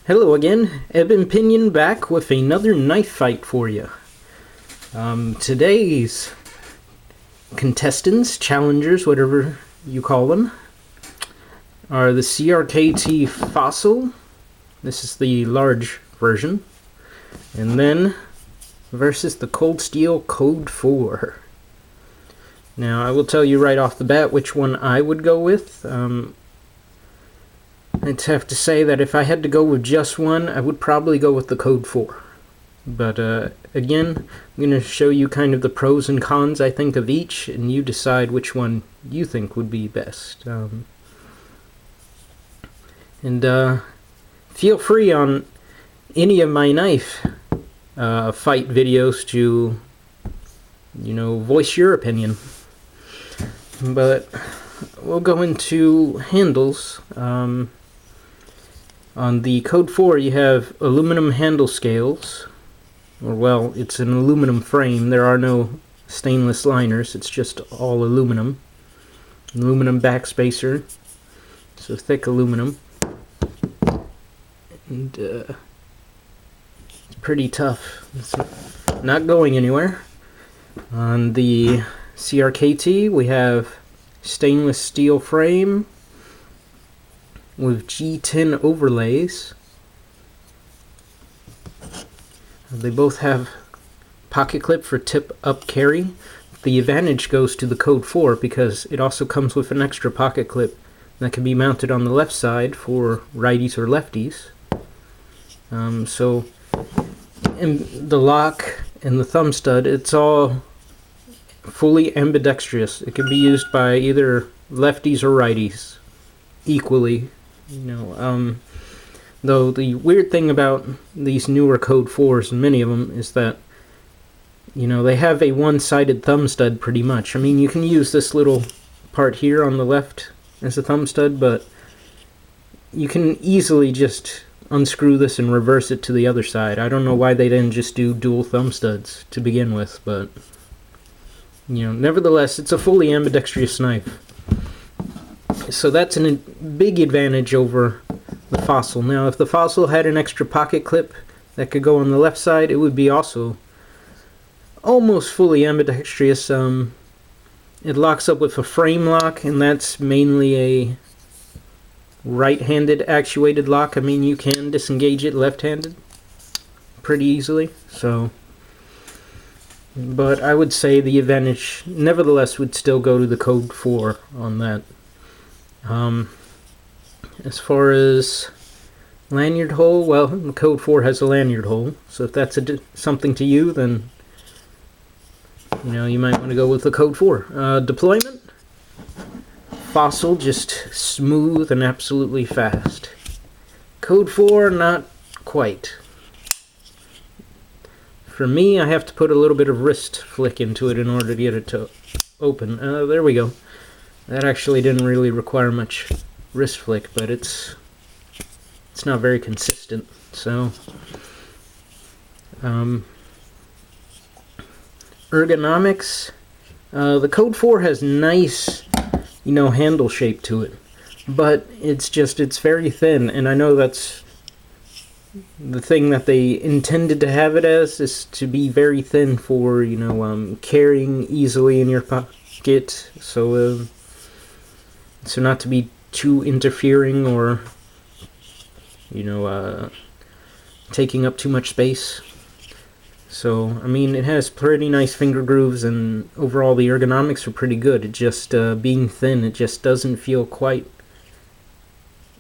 Hello again, Eben Pinion back with another knife fight for you. Today's contestants, challengers, whatever you call them, are the CRKT Fossil. This is the large version. And then versus the Cold Steel Code 4. Now, I will tell you right off the bat which one I would go with. I'd have to say that if I had to go with just one, I would probably go with the Code 4. But again, I'm going to show you kind of the pros and cons, I think, of each, and you decide which one you think would be best. Feel free on any of my knife fight videos to, voice your opinion. But we'll go into handles. On the Code 4, you have aluminum handle scales. Or, well, it's an aluminum frame. There are no stainless liners. It's just all aluminum. Aluminum backspacer. So thick aluminum. And it's pretty tough. It's not going anywhere. On the CRKT, we have stainless steel frame with G10 overlays. They both have pocket clip for tip up carry. The advantage goes to the Code 4 because it also comes with an extra pocket clip that can be mounted on the left side for righties or lefties. And the lock and the thumb stud, it's all fully ambidextrous. It can be used by either lefties or righties equally. Though the weird thing about these newer Code 4s, and many of them, is that, they have a one-sided thumb stud pretty much. I mean, you can use this little part here on the left as a thumb stud, but you can easily just unscrew this and reverse it to the other side. I don't know why they didn't just do dual thumb studs to begin with, but, nevertheless, it's a fully ambidextrous knife. So that's a big advantage over the Fossil. Now, if the Fossil had an extra pocket clip that could go on the left side, it would be also almost fully ambidextrous. It locks up with a frame lock, and that's mainly a right-handed actuated lock. I mean, you can disengage it left-handed pretty easily. But I would say the advantage, nevertheless, would still go to the Code 4 on that. As far as lanyard hole, well, the Code 4 has a lanyard hole, so if that's something to you, then you might want to go with the Code 4. Deployment, Fossil, just smooth and absolutely fast. Code 4, not quite. For me, I have to put a little bit of wrist flick into it in order to get it to open. There we go. That actually didn't really require much wrist flick, but it's not very consistent. So ergonomics, the Code 4 has nice handle shape to it, but it's very thin, and I know that's the thing that they intended to have it as, is to be very thin for carrying easily in your pocket, so not to be too interfering or taking up too much space. So I mean, it has pretty nice finger grooves, and overall the ergonomics are pretty good. It just being thin, it just doesn't feel quite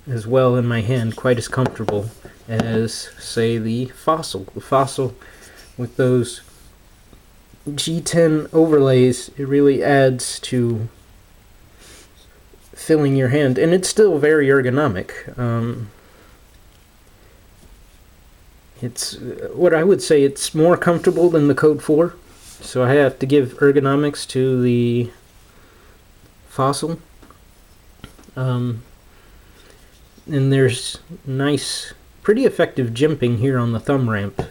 as well in my hand, quite as comfortable as, say, the Fossil. The Fossil with those G10 overlays, it really adds to filling your hand, and it's still very ergonomic. It's what I would say, it's more comfortable than the Code 4, so I have to give ergonomics to the Fossil. And there's nice, pretty effective jimping here on the thumb ramp.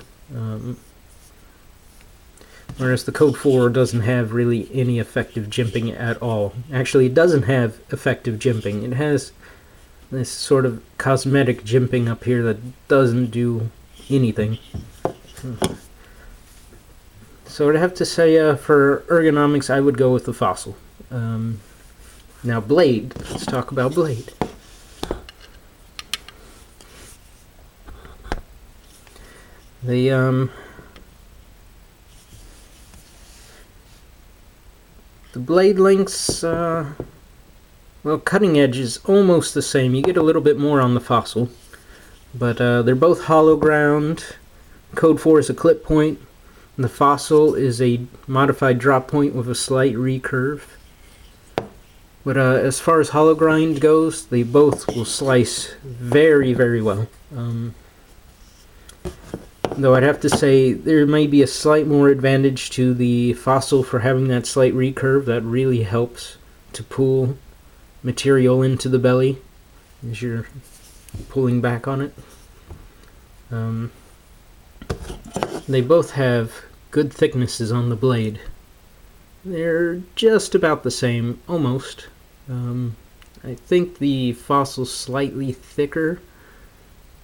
Whereas the Code 4 doesn't have really any effective jimping at all. Actually, it doesn't have effective jimping. It has this sort of cosmetic jimping up here that doesn't do anything. So I'd have to say for ergonomics, I would go with the Fossil. Now blade, let's talk about blade. The blade lengths, well, cutting edge is almost the same. You get a little bit more on the Fossil, but they're both hollow ground. Code 4 is a clip point. The Fossil is a modified drop point with a slight recurve. But as far as hollow grind goes, they both will slice very, very well. Though I'd have to say there may be a slight more advantage to the Fossil for having that slight recurve. That really helps to pull material into the belly as you're pulling back on it. They both have good thicknesses on the blade. They're just about the same, almost. I think the Fossil's slightly thicker,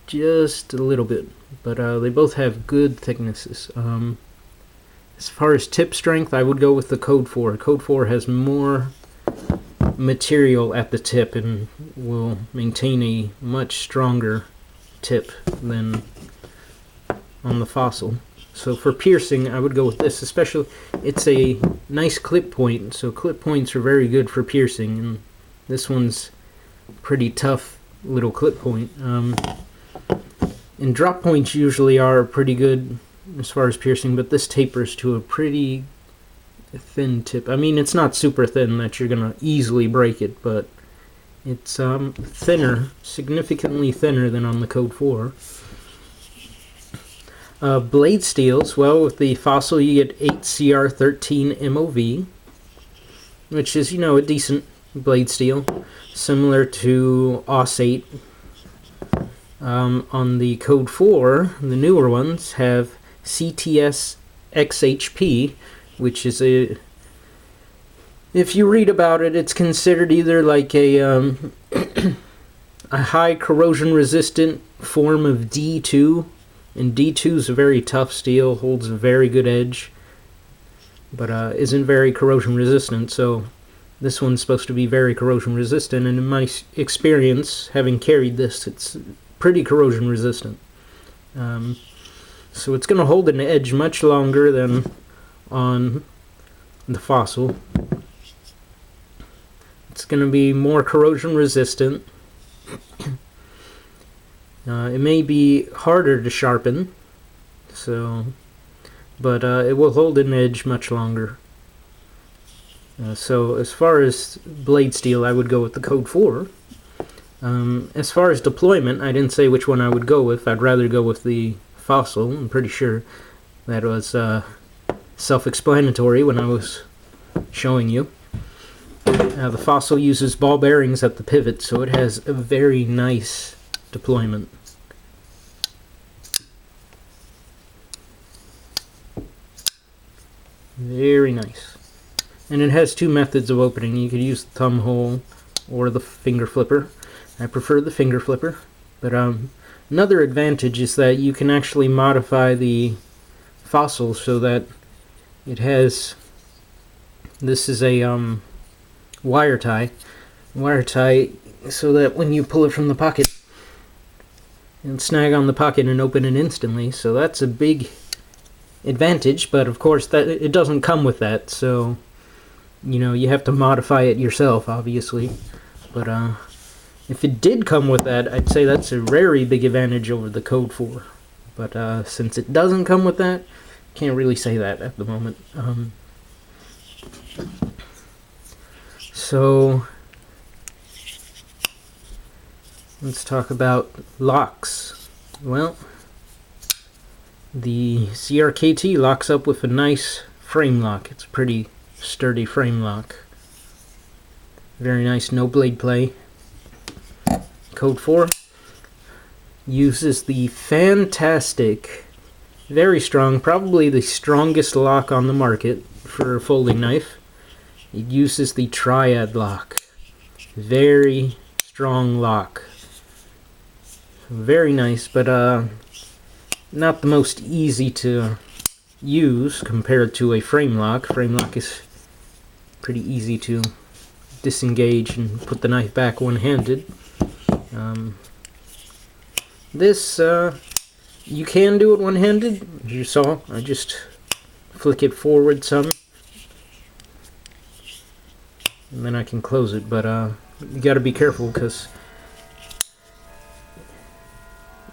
just a little bit, but they both have good thicknesses. As far as tip strength, I would go with the Code 4. Code 4 has more material at the tip and will maintain a much stronger tip than on the Fossil. So for piercing, I would go with this. Especially, it's a nice clip point, so clip points are very good for piercing, and this one's pretty tough little clip point. And drop points usually are pretty good as far as piercing, but this tapers to a pretty thin tip. I mean, it's not super thin that you're gonna easily break it, but it's thinner, significantly thinner than on the Code 4. Blade steels, well, with the Fossil you get 8 CR13 MOV, which is, you know, a decent blade steel, similar to AUS 8. On the Code 4, the newer ones have CTS XHP, which is a, if you read about it, it's considered either like a a high corrosion resistant form of D2. And D2 is a very tough steel, holds a very good edge, but isn't very corrosion resistant, so this one's supposed to be very corrosion resistant, and in my experience, having carried this, it's pretty corrosion resistant. So it's going to hold an edge much longer than on the Fossil. It's going to be more corrosion resistant. It may be harder to sharpen, but it will hold an edge much longer. So as far as blade steel, I would go with the Code 4. As far as deployment, I didn't say which one I would go with. I'd rather go with the Fossil. I'm pretty sure that was self-explanatory when I was showing you. The Fossil uses ball bearings at the pivot, so it has a very nice deployment. Very nice. And it has two methods of opening. You could use the thumb hole or the finger flipper. I prefer the finger flipper. But another advantage is that you can actually modify the Fossil so that it has, this is a wire tie so that when you pull it from the pocket, it'll snag on the pocket and open it instantly. So that's a big advantage, but of course that it doesn't come with that, so you know, you have to modify it yourself, obviously. But if it did come with that, I'd say that's a very big advantage over the Code 4. But since it doesn't come with that, can't really say that at the moment. So let's talk about locks. Well, the CRKT locks up with a nice frame lock. It's a pretty sturdy frame lock. Very nice, no blade play. Code 4 uses the fantastic, very strong, probably the strongest lock on the market for a folding knife. It uses the triad lock. Very strong lock Very nice, but not the most easy to use compared to a frame lock. Frame lock is pretty easy to disengage and put the knife back one-handed. This, you can do it one-handed, as you saw. I just flick it forward some, and then I can close it, but you gotta be careful, because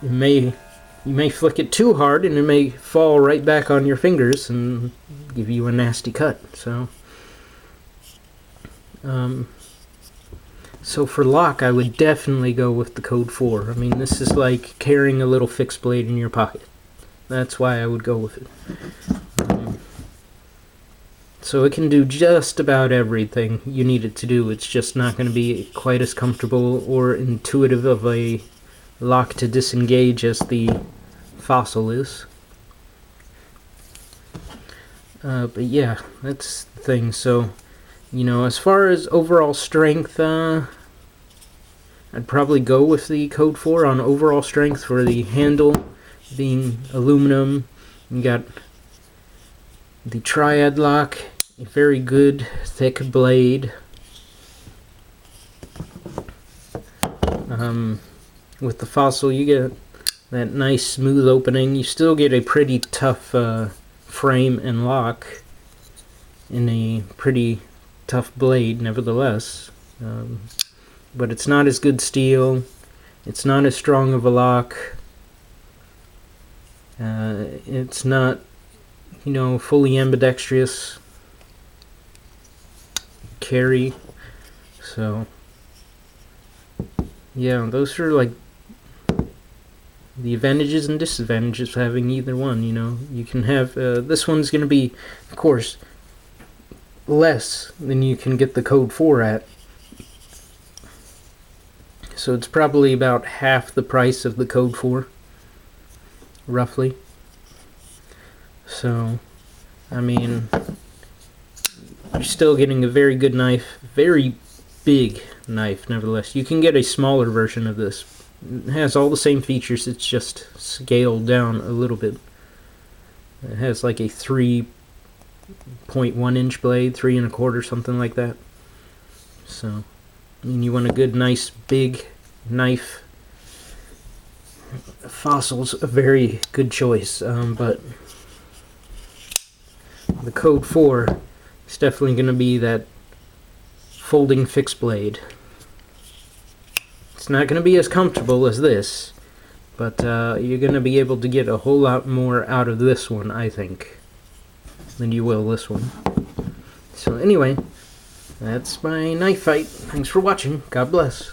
you may flick it too hard and it may fall right back on your fingers and give you a nasty cut. So for lock, I would definitely go with the Code 4. I mean, this is like carrying a little fixed blade in your pocket. That's why I would go with it. So it can do just about everything you need it to do. It's just not going to be quite as comfortable or intuitive of a lock to disengage as the Fossil is. But yeah, that's the thing. So, you know, as far as overall strength, I'd probably go with the Code 4 on overall strength for the handle being aluminum. You got the Triad lock, a very good thick blade. With the Fossil, you get that nice smooth opening. You still get a pretty tough frame and lock in a pretty tough blade, nevertheless. But it's not as good steel. It's not as strong of a lock. It's not, you know, fully ambidextrous carry. So yeah, those are like the advantages and disadvantages of having either one. You know, you can have this one's going to be, of course, less than you can get the Code 4 at. So it's probably about half the price of the Code 4, roughly. So, I mean, you're still getting a very good knife, very big knife, nevertheless. You can get a smaller version of this. It has all the same features, it's just scaled down a little bit. It has like a 3.1 inch blade, 3 1/4, something like that. So, I mean, you want a good, nice, big knife. Fossil's a very good choice, but the Code 4 is definitely going to be that folding fixed blade. It's not going to be as comfortable as this, but you're going to be able to get a whole lot more out of this one, I think, than you will this one. So anyway, that's my knife fight. Thanks for watching. God bless.